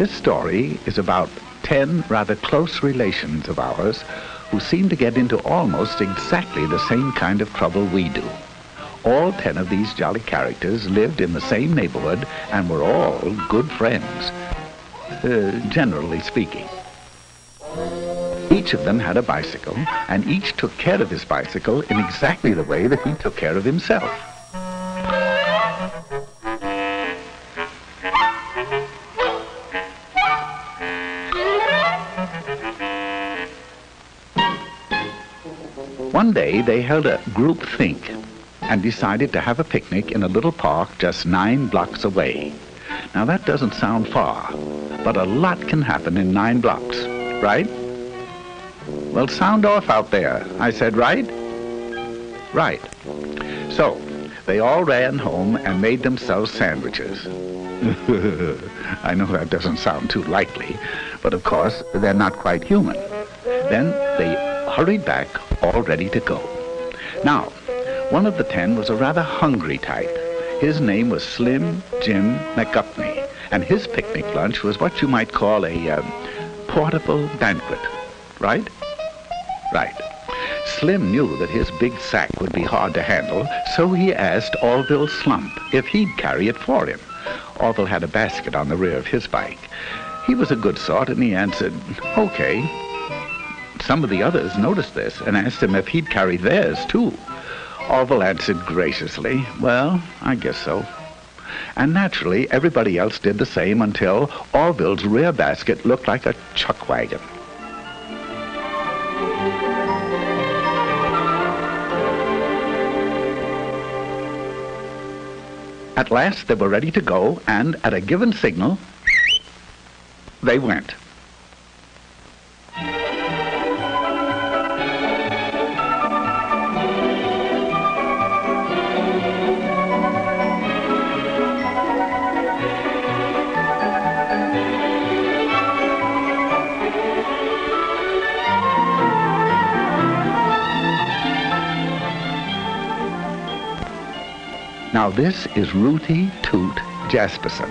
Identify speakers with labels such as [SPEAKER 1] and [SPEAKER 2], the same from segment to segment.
[SPEAKER 1] This story is about 10 rather close relations of ours who seem to get into almost exactly the same kind of trouble we do. All 10 of these jolly characters lived in the same neighborhood and were all good friends, generally speaking. Each of them had a bicycle, and each took care of his bicycle in exactly the way that he took care of himself. One day they held a group think and decided to have a picnic in a little park just 9 blocks away. Now that doesn't sound far, but a lot can happen in 9 blocks, right? Well, sound off out there. I said right? Right. So, they all ran home and made themselves sandwiches. I know that doesn't sound too likely, but of course, they're not quite human. Then they hurried back, all ready to go. Now, one of the 10 was a rather hungry type. His name was Slim Jim McGupney, and his picnic lunch was what you might call a portable banquet, right? Right. Slim knew that his big sack would be hard to handle, so he asked Orville Slump if he'd carry it for him. Orville had a basket on the rear of his bike. He was a good sort, and he answered, okay. Some of the others noticed this and asked him if he'd carry theirs, too. Orville answered graciously, well, I guess so. And naturally, everybody else did the same until Orville's rear basket looked like a chuck wagon. At last, they were ready to go, and at a given signal, they went. Now this is Rooty Toot Jasperson.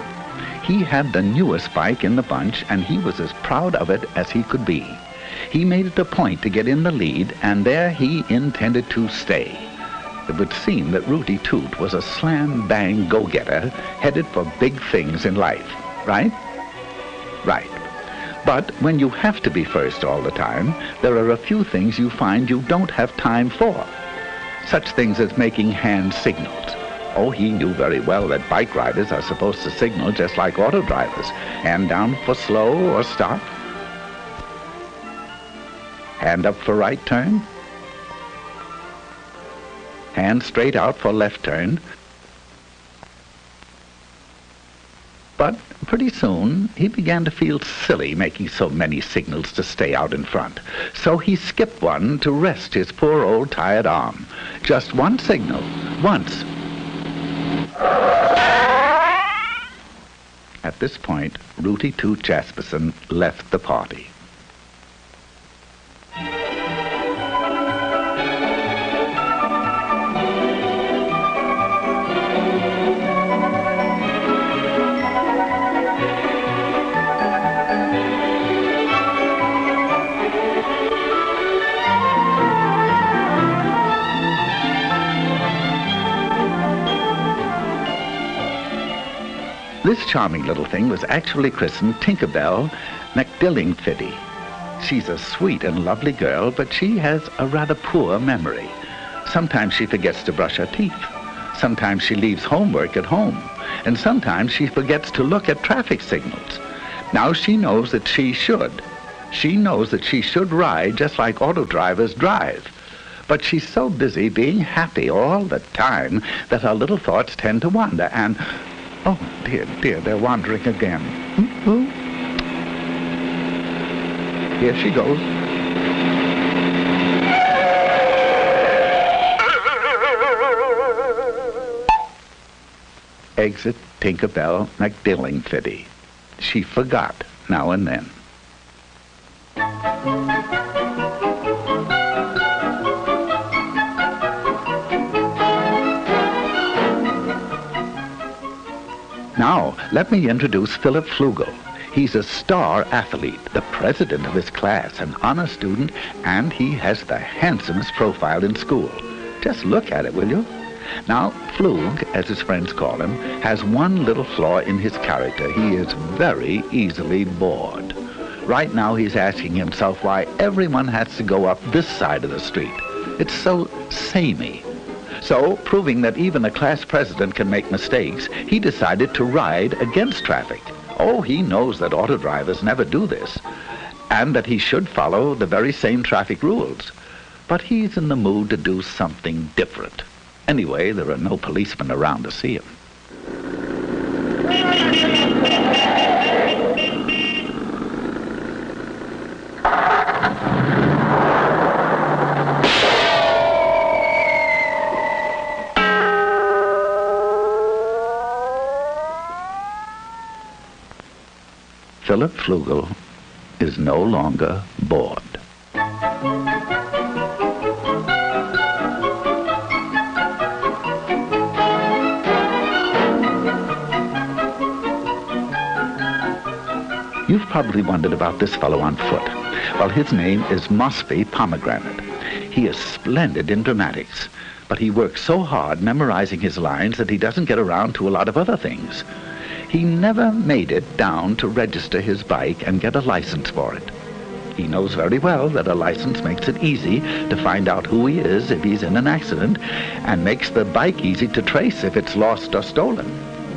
[SPEAKER 1] He had the newest bike in the bunch, and he was as proud of it as he could be. He made it a point to get in the lead, and there he intended to stay. It would seem that Rooty Toot was a slam-bang go-getter headed for big things in life, right? Right. But when you have to be first all the time, there are a few things you find you don't have time for. Such things as making hand signals. Oh, he knew very well that bike riders are supposed to signal just like auto drivers. Hand down for slow or stop. Hand up for right turn. Hand straight out for left turn. But pretty soon, he began to feel silly making so many signals to stay out in front. So he skipped one to rest his poor old tired arm. Just one signal, once. At this point, Rooty Toot Jasperson left the party. This charming little thing was actually christened Tinkerbell McDillingfitty. She's a sweet and lovely girl, but she has a rather poor memory. Sometimes she forgets to brush her teeth. Sometimes she leaves homework at home. And sometimes she forgets to look at traffic signals. Now she knows that she should. She knows that she should ride just like auto drivers drive. But she's so busy being happy all the time that her little thoughts tend to wander and... Oh, dear, dear, they're wandering again. Here she goes. Exit Tinkerbell McDillingfitty. She forgot now and then. Now, let me introduce Philip Flugel. He's a star athlete, the president of his class, an honor student, and he has the handsomest profile in school. Just look at it, will you? Now, Flug, as his friends call him, has one little flaw in his character. He is very easily bored. Right now, he's asking himself why everyone has to go up this side of the street. It's so samey. So, proving that even a class president can make mistakes, he decided to ride against traffic. Oh, he knows that auto drivers never do this, and that he should follow the very same traffic rules. But he's in the mood to do something different. Anyway, there are no policemen around to see him. Philip Flugel is no longer bored. You've probably wondered about this fellow on foot. Well, his name is Mosby Pomegranate. He is splendid in dramatics, but he works so hard memorizing his lines that he doesn't get around to a lot of other things. He never made it down to register his bike and get a license for it. He knows very well that a license makes it easy to find out who he is if he's in an accident, and makes the bike easy to trace if it's lost or stolen.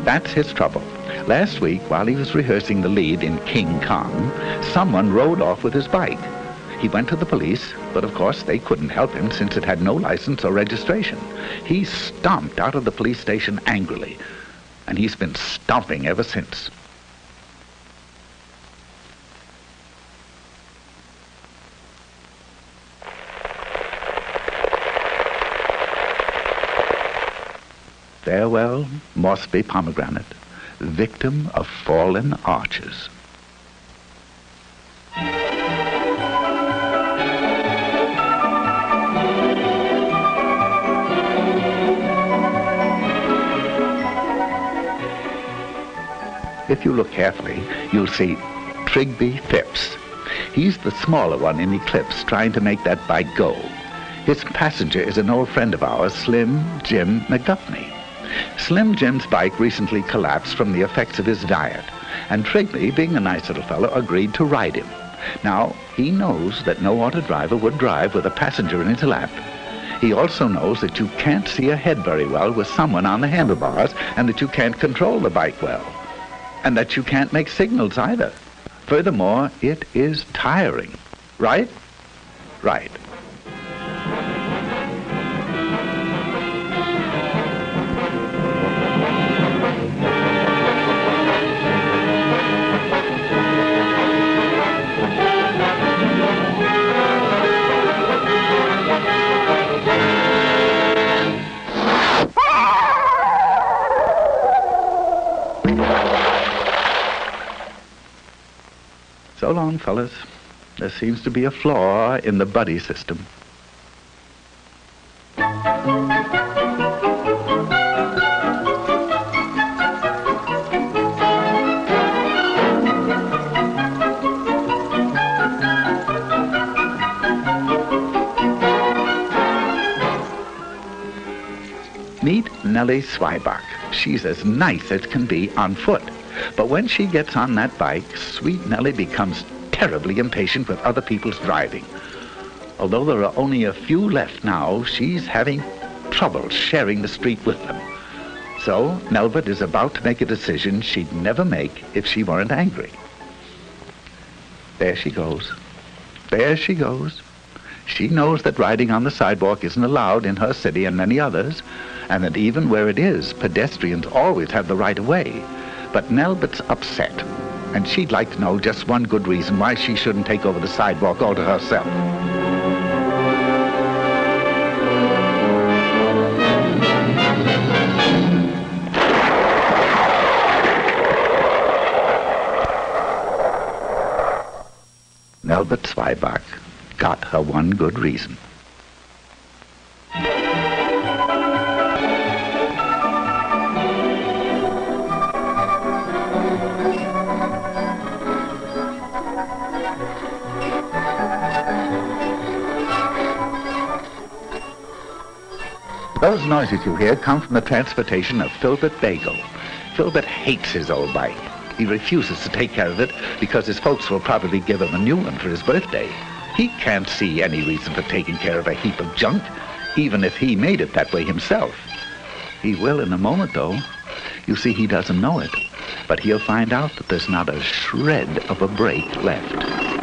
[SPEAKER 1] That's his trouble. Last week, while he was rehearsing the lead in King Kong, someone rode off with his bike. He went to the police, but of course they couldn't help him since it had no license or registration. He stomped out of the police station angrily, and he's been stomping ever since. Farewell, Mosby Pomegranate, victim of fallen arches. If you look carefully, you'll see Trigby Phipps. He's the smaller one in Eclipse, trying to make that bike go. His passenger is an old friend of ours, Slim Jim McDuffney. Slim Jim's bike recently collapsed from the effects of his diet, and Trigby, being a nice little fellow, agreed to ride him. Now, he knows that no auto driver would drive with a passenger in his lap. He also knows that you can't see ahead very well with someone on the handlebars, and that you can't control the bike well, and that you can't make signals either. Furthermore, it is tiring. Right? Right. So long, fellas. There seems to be a flaw in the buddy system. Meet Nellie Zweiback. She's as nice as can be on foot. But when she gets on that bike, sweet Nellie becomes terribly impatient with other people's driving. Although there are only a few left now, she's having trouble sharing the street with them. So Nelbert is about to make a decision she'd never make if she weren't angry. There she goes. There she goes. She knows that riding on the sidewalk isn't allowed in her city and many others, and that even where it is, pedestrians always have the right of way. But Nelbert's upset, and she'd like to know just one good reason why she shouldn't take over the sidewalk all to herself. Nelbert Zweiback got her one good reason. Those noises you hear come from the transportation of Filbert Bagel. Filbert hates his old bike. He refuses to take care of it because his folks will probably give him a new one for his birthday. He can't see any reason for taking care of a heap of junk, even if he made it that way himself. He will in a moment, though. You see, he doesn't know it, but he'll find out that there's not a shred of a brake left.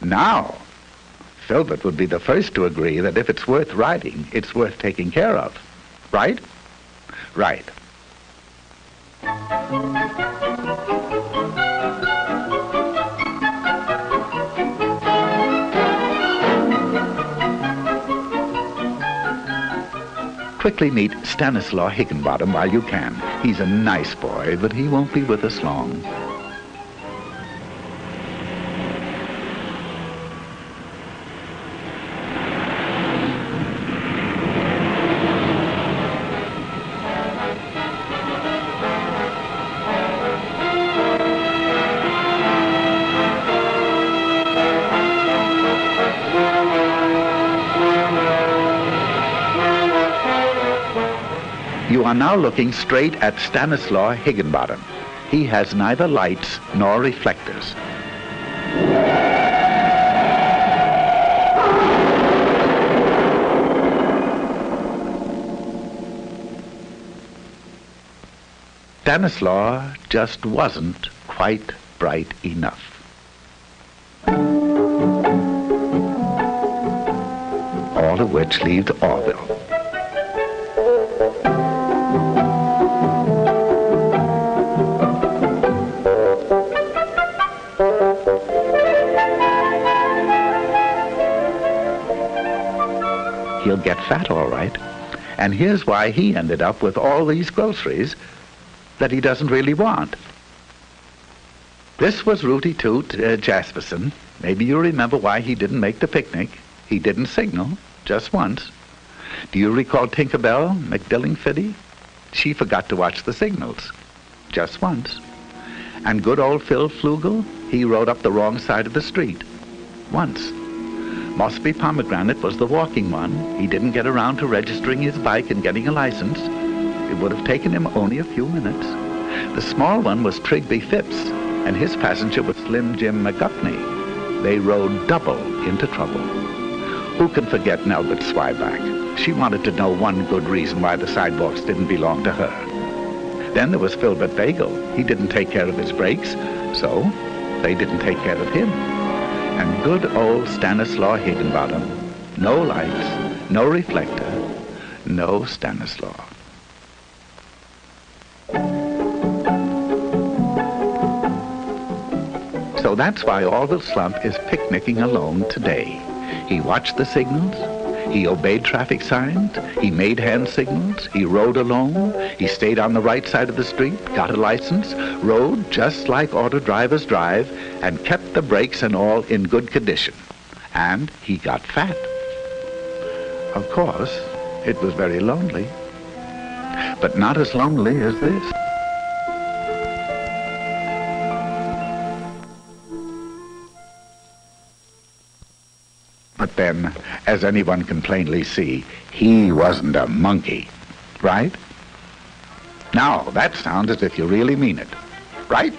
[SPEAKER 1] Now, Filbert would be the first to agree that if it's worth riding, it's worth taking care of. Right? Right. Quickly meet Stanislaw Higginbottom while you can. He's a nice boy, but he won't be with us long. You are now looking straight at Stanislaw Higginbottom. He has neither lights nor reflectors. Stanislaw just wasn't quite bright enough. All of which leaves Orville. He'll get fat, all right. And here's why he ended up with all these groceries that he doesn't really want. This was Rooty Toot Jasperson. Maybe you remember why he didn't make the picnic. He didn't signal, just once. Do you recall Tinkerbell McDillingfiddy? She forgot to watch the signals, just once. And good old Phil Flugel, he rode up the wrong side of the street, once. Mossby Pomegranate was the walking one. He didn't get around to registering his bike and getting a license. It would have taken him only a few minutes. The small one was Trigby Phipps, and his passenger was Slim Jim McGupney. They rode double into trouble. Who can forget Nelbert Swyback? She wanted to know one good reason why the sidewalks didn't belong to her. Then there was Filbert Bagel. He didn't take care of his brakes, so they didn't take care of him. And good old Stanislaw Higginbottom. No lights, no reflector, no Stanislaw. So that's why Orville Slump is picnicking alone today. He watched the signals, he obeyed traffic signs, he made hand signals, he rode alone, he stayed on the right side of the street, got a license, rode just like auto drivers drive, and kept the brakes and all in good condition. And he got fat. Of course, it was very lonely, but not as lonely as this. But then, as anyone can plainly see, he wasn't a monkey, right? Now, that sounds as if you really mean it, right?